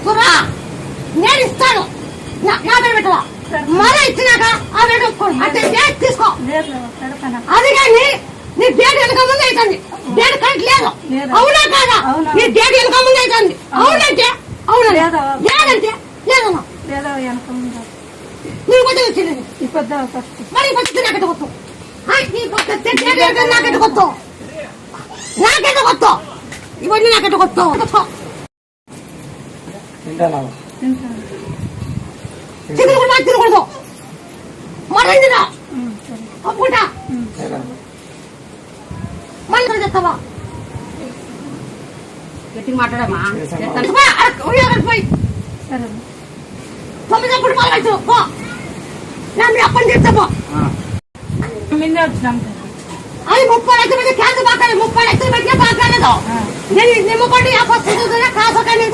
కురా నేను ఇస్తాను నా పేరు పెట్టవా మళ్ళీ ఇచ్చినాక ఆ రేటు ఒప్పుకోండి అంటే డేట్ తీసుకో అది కానీ నీ డేట్ వెనక ముందు అవుతుంది డేట్ కరెక్ట్ లేదు అవునా కాదా నీ డేట్ వెనక ముందు అవుతుంది అవునంటే అవునా లేదంటే లేదమ్మా నీ కొద్ది వచ్చింది మరి కొద్ది నాకెట్టు కొత్త నాకెట్టు కొత్త నాకెట్టు కొత్త ఇవన్నీ నాకెట్టు కొత్త చికెన్ కూడా తినకూడదు మరైందిరా ఒప్పుకుంటా మళ్ళీ చెప్తావా గట్టిగా మాట్లాడమ్మా పోయి 9 మళ్ళీ పో నేను మీ అప్పని చెప్తాము అది 30 లక్షల మంది క్యాన్సర్ బాగా 30 లక్షల మంది బాగా నేను 30 కాసు కానీ